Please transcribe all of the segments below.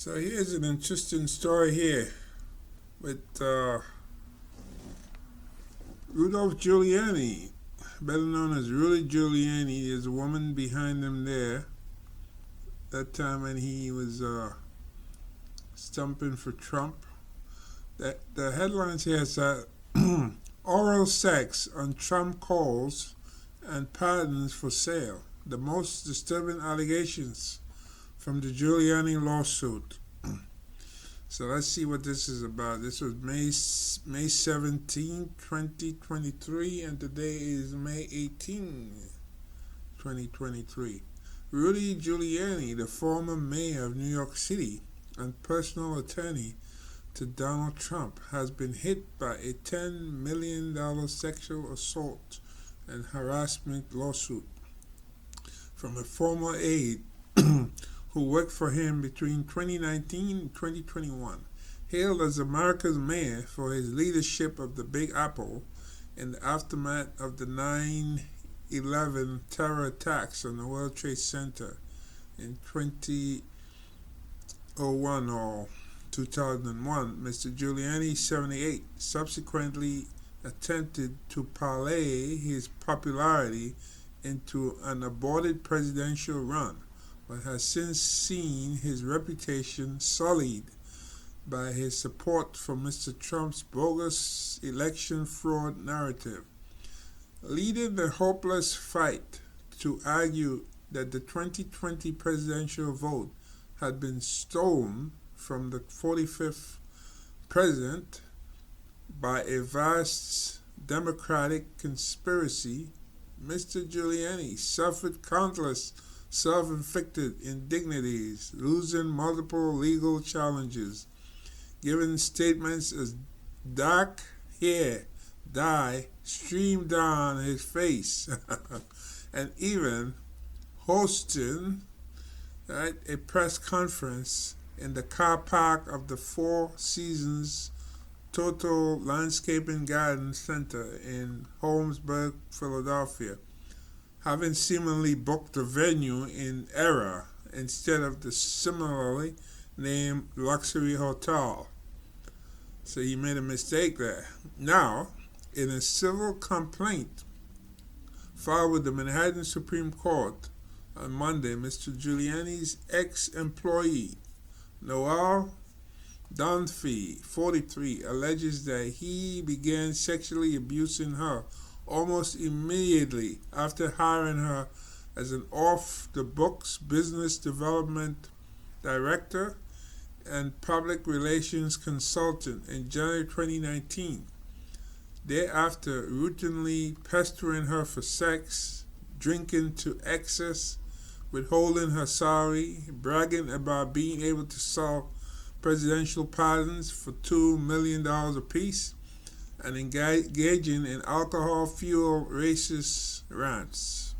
So here's an interesting story here with Rudolph Giuliani, better known as Rudy Giuliani. There's a woman behind him there. That time when he was stumping for Trump. The headlines here say oral sex on Trump calls and pardons for sale. The most disturbing allegations from the Giuliani lawsuit. So let's see what this is about. This was May 17, 2023, and today is May 18, 2023. Rudy Giuliani, the former mayor of New York City and personal attorney to Donald Trump, has been hit by a $10 million sexual assault and harassment lawsuit from a former aide who worked for him between 2019 and 2021. Hailed as America's mayor for his leadership of the Big Apple in the aftermath of the 9/11 terror attacks on the World Trade Center in 2001 or 2001, Mr. Giuliani, 78, subsequently attempted to parlay his popularity into an aborted presidential run, but has since seen his reputation sullied by his support for Mr. Trump's bogus election fraud narrative. Leading the hopeless fight to argue that the 2020 presidential vote had been stolen from the 45th president by a vast Democratic conspiracy, Mr. Giuliani suffered countless self-inflicted indignities, losing multiple legal challenges, giving statements as dark hair dye streamed down his face, and even hosting a press conference in the car park of the Four Seasons Total Landscaping Garden Center in Holmesburg, Philadelphia, having seemingly booked the venue in error instead of the similarly named luxury hotel. So he made a mistake there. Now, in a civil complaint filed with the Manhattan Supreme Court on Monday, Mr. Giuliani's ex-employee, Noelle Dunphy, 43, alleges that he began sexually abusing her almost immediately after hiring her as an off-the-books business development director and public relations consultant in January 2019. Thereafter, routinely pestering her for sex, drinking to excess, withholding her salary, bragging about being able to sell presidential pardons for $2 million apiece, and engaging in alcohol-fueled racist rants.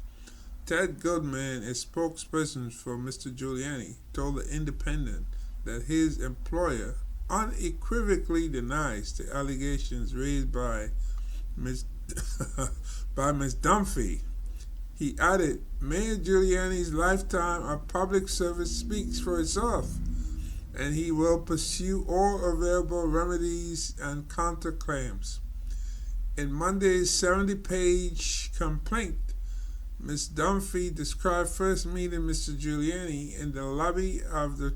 Ted Goodman, a spokesperson for Mr. Giuliani, told The Independent that his employer unequivocally denies the allegations raised by Ms. Dunphy. He added, Mayor Giuliani's lifetime of public service speaks for itself, and he will pursue all available remedies and counterclaims. In Monday's 70-page complaint, Ms. Dunphy described first meeting Mr. Giuliani in the lobby of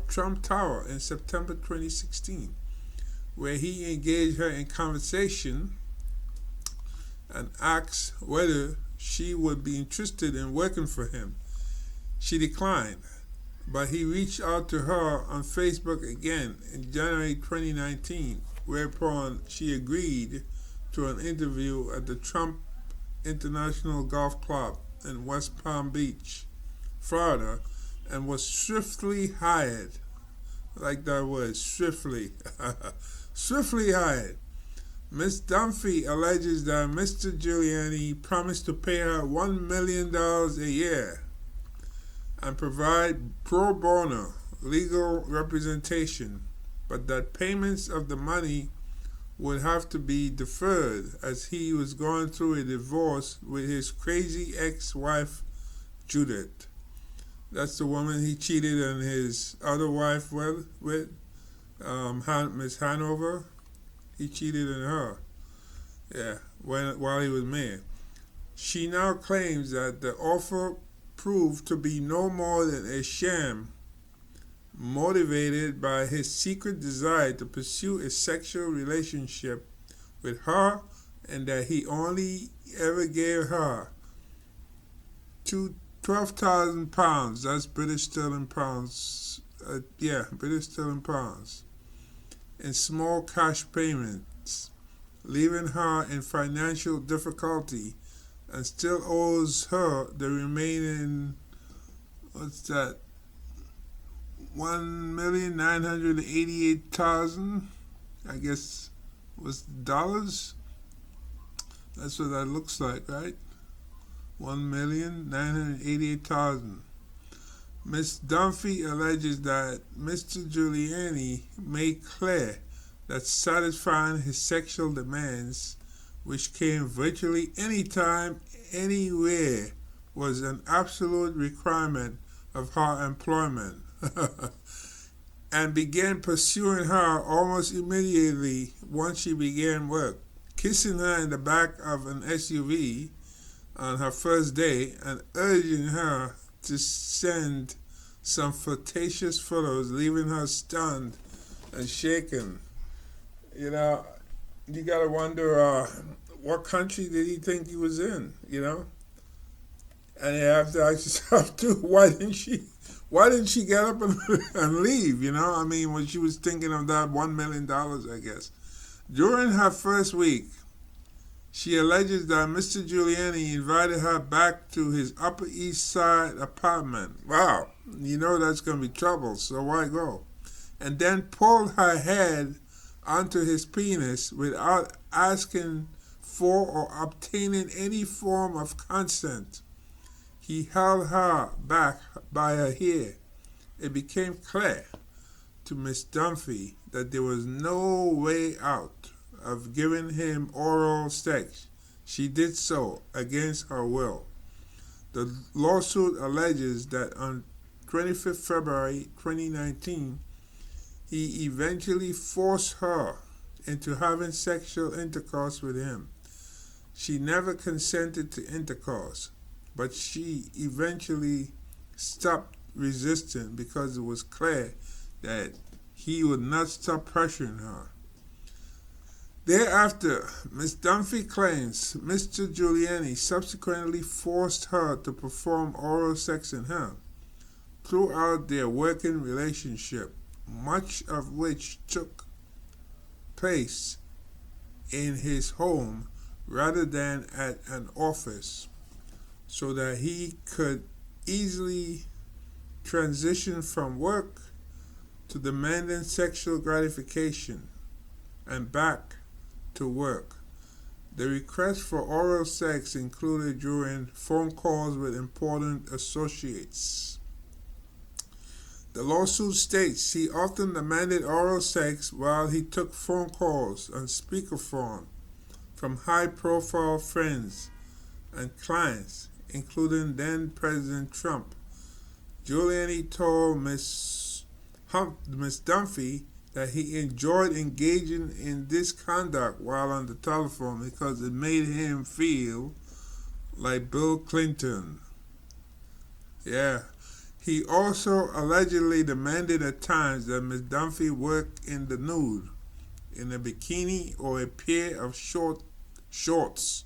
Trump Tower in September 2016, where he engaged her in conversation and asked whether she would be interested in working for him. She declined, but he reached out to her on Facebook again in January 2019, whereupon she agreed to an interview at the Trump International Golf Club in West Palm Beach, Florida, and was swiftly hired. I like that word, swiftly. Swiftly hired. Ms. Dunphy alleges that Mr. Giuliani promised to pay her $1 million a year and provide pro bono legal representation, but that payments of the money would have to be deferred as he was going through a divorce with his crazy ex-wife, Judith. That's the woman he cheated on his other wife with Miss Hanover. He cheated on her. Yeah, while he was mayor. She now claims that the offer proved to be no more than a sham, motivated by his secret desire to pursue a sexual relationship with her, and that he only ever gave her £12,000. That's British sterling pounds. Yeah, British sterling pounds. In small cash payments, leaving her in financial difficulty, and still owes her the remaining, what's that, 1,988,000, I guess, was dollars. That's what that looks like, right? 1,988,000. Ms Dunphy alleges that Mr Giuliani made clear that satisfying his sexual demands, which came virtually anytime, anywhere, was an absolute requirement of her employment, and began pursuing her almost immediately once she began work, kissing her in the back of an SUV on her first day and urging her to send some flirtatious photos, leaving her stunned and shaken. You know, you gotta wonder what country did he think he was in, you know? And you have to ask yourself too, why didn't she get up and leave, you know? I mean, when she was thinking of that $1 million, I guess. During her first week, she alleges that Mr. Giuliani invited her back to his Upper East Side apartment. Wow, you know that's going to be trouble, so why go? And then pulled her head onto his penis without asking for or obtaining any form of consent. He held her back by her hair. It became clear to Ms Dunphy that there was no way out of giving him oral sex. She did so against her will. The lawsuit alleges that on 25th February 2019, he eventually forced her into having sexual intercourse with him. She never consented to intercourse, but she eventually stopped resisting because it was clear that he would not stop pressuring her. Thereafter, Ms Dunphy claims Mr Giuliani subsequently forced her to perform oral sex on him throughout their working relationship, much of which took place in his home rather than at an office, so that he could easily transition from work to demanding sexual gratification and back to work. The request for oral sex included during phone calls with important associates. The lawsuit states he often demanded oral sex while he took phone calls on speakerphone from high-profile friends and clients, including then-President Trump. Giuliani told Ms. Dunphy that he enjoyed engaging in this conduct while on the telephone because it made him feel like Bill Clinton. Yeah. He also allegedly demanded at times that Ms. Dunphy work in the nude, in a bikini or a pair of shorts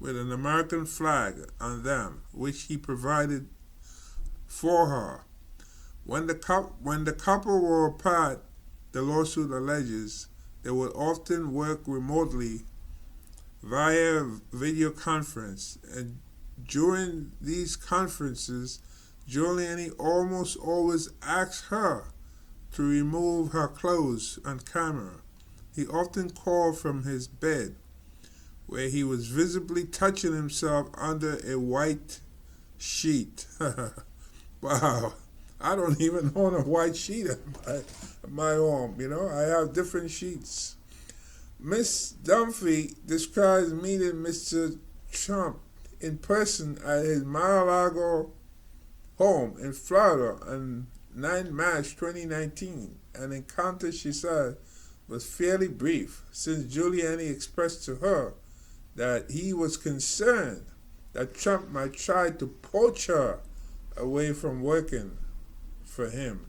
with an American flag on them, which he provided for her. When the couple were apart, the lawsuit alleges they would often work remotely via video conference, and during these conferences, Giuliani almost always asked her to remove her clothes on camera. He often called from his bed, where he was visibly touching himself under a white sheet. Wow. I don't even own a white sheet at my home, you know. I have different sheets. Ms. Dunphy describes meeting Mr. Trump in person at his Mar-a-Lago home in Florida on 9 March 2019. An encounter, she said, was fairly brief, since Giuliani expressed to her that he was concerned that Trump might try to poach her away from working for him.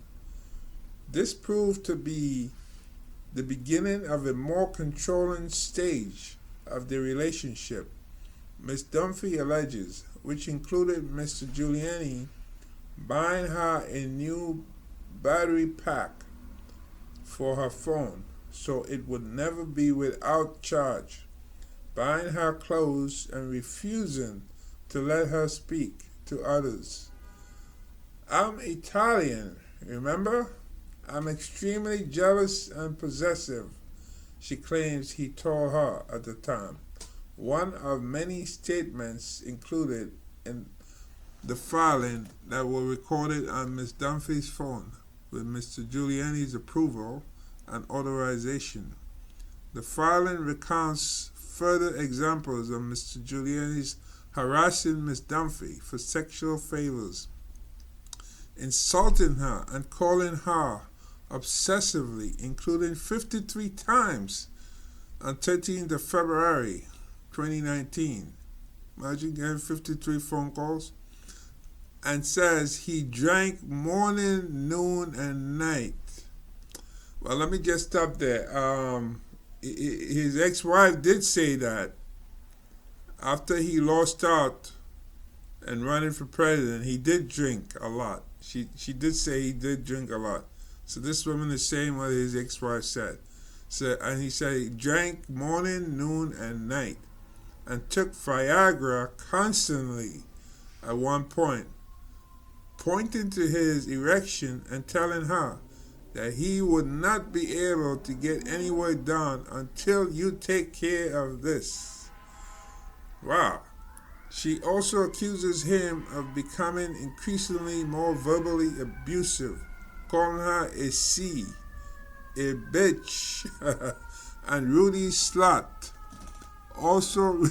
This proved to be the beginning of a more controlling stage of the relationship, Ms Dunphy alleges, which included Mr Giuliani buying her a new battery pack for her phone so it would never be without charge, buying her clothes and refusing to let her speak to others. I'm Italian, remember? I'm extremely jealous and possessive, she claims he told her at the time. One of many statements included in the filing that were recorded on Ms Dunphy's phone with Mr Giuliani's approval and authorization. The filing recounts further examples of Mr Giuliani's harassing Ms Dunphy for sexual favors, insulting her and calling her obsessively, including 53 times on 13th of February 2019. Imagine getting 53 phone calls. And says he drank morning, noon, and night. Well, let me just stop there. His ex-wife did say that after he lost out and running for president, he did drink a lot. She did say he did drink a lot. So this woman is saying what his ex-wife said. So, and he said he drank morning, noon, and night, and took Viagra constantly at one point, pointing to his erection and telling her that he would not be able to get any work done until you take care of this. Wow. She also accuses him of becoming increasingly more verbally abusive, calling her a C, a bitch, and Rudy slut. Also,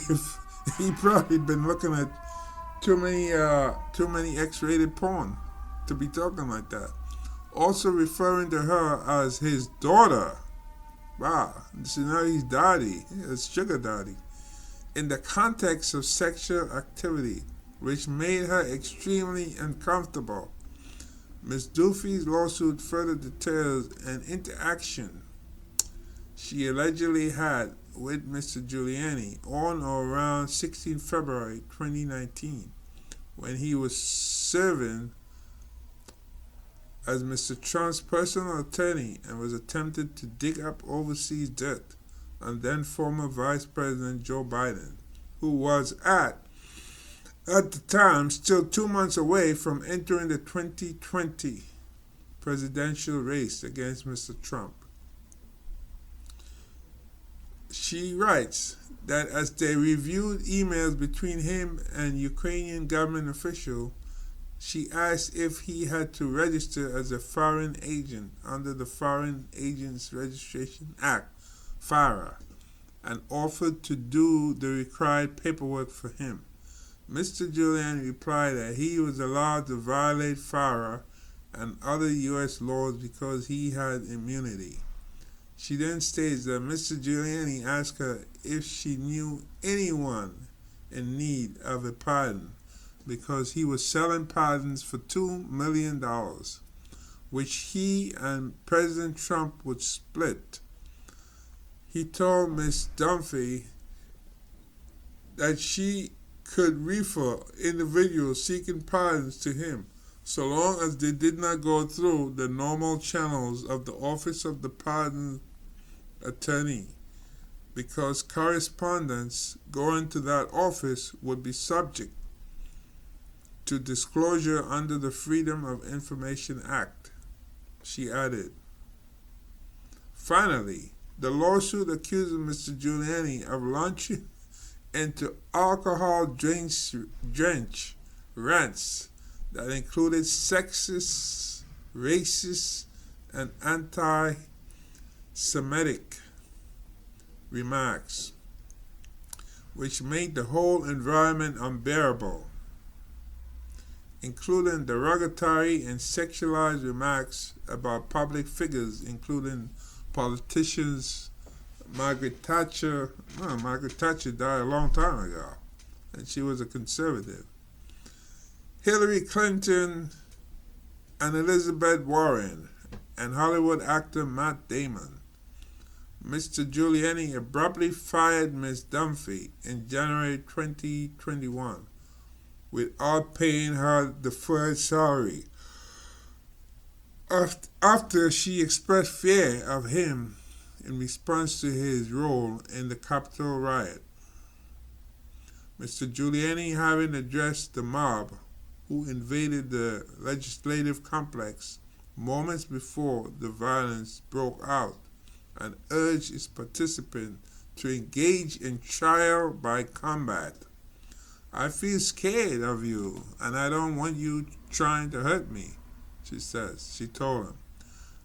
he probably been looking at too many X-rated porn to be talking like that. Also referring to her as his daughter. Wow, so now he's daddy, it's sugar daddy. In the context of sexual activity, which made her extremely uncomfortable. Ms Dunphy's lawsuit further details an interaction she allegedly had with Mr Giuliani on or around 16 February 2019, when he was serving as Mr. Trump's personal attorney and was attempting to dig up overseas dirt on then former Vice President Joe Biden, who was at the time still 2 months away from entering the 2020 presidential race against Mr. Trump. She writes that as they reviewed emails between him and Ukrainian government official, she asked if he had to register as a foreign agent under the Foreign Agents Registration Act, FARA, and offered to do the required paperwork for him. Mr. Giuliani replied that he was allowed to violate FARA and other U.S. laws because he had immunity. She then states that Mr. Giuliani asked her if she knew anyone in need of a pardon because he was selling pardons for $2 million, which he and President Trump would split. He told Ms. Dunphy that she could refer individuals seeking pardons to him so long as they did not go through the normal channels of the Office of the Pardon Attorney, because correspondence going to that office would be subject to disclosure under the Freedom of Information Act, she added. Finally, the lawsuit accuses Mr. Giuliani of launching into alcohol-drenched rants that included sexist, racist, and anti-Semitic remarks, which made the whole environment unbearable. including derogatory and sexualized remarks about public figures, including politicians. Margaret Thatcher. Well, Margaret Thatcher died a long time ago, and she was a conservative. Hillary Clinton and Elizabeth Warren, and Hollywood actor Matt Damon. Mr. Giuliani abruptly fired Ms Dunphy in January 2021 without paying her deferred salary after she expressed fear of him in response to his role in the Capitol riot. Mr. Giuliani, having addressed the mob who invaded the legislative complex moments before the violence broke out, and urged its participants to engage in trial by combat. I feel scared of you, and I don't want you trying to hurt me, she told him.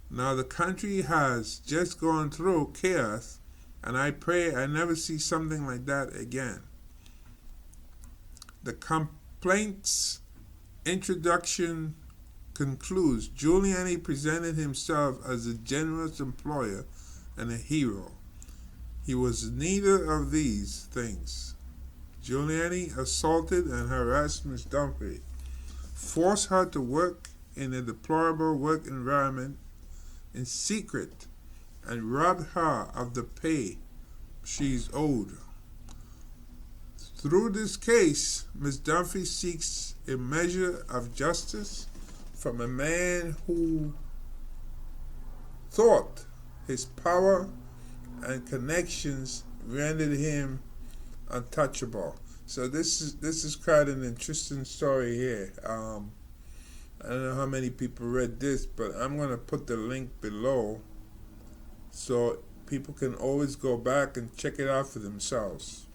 Now the country has just gone through chaos, and I pray I never see something like that again. The complaint's introduction concludes. Giuliani presented himself as a generous employer and a hero. He was neither of these things. Giuliani assaulted and harassed Ms Dunphy, forced her to work in a deplorable work environment in secret, and robbed her of the pay she's owed. Through this case, Ms Dunphy seeks a measure of justice from a man who thought his power and connections rendered him untouchable. So this is quite an interesting story here. I don't know how many people read this, but I'm going to put the link below so people can always go back and check it out for themselves.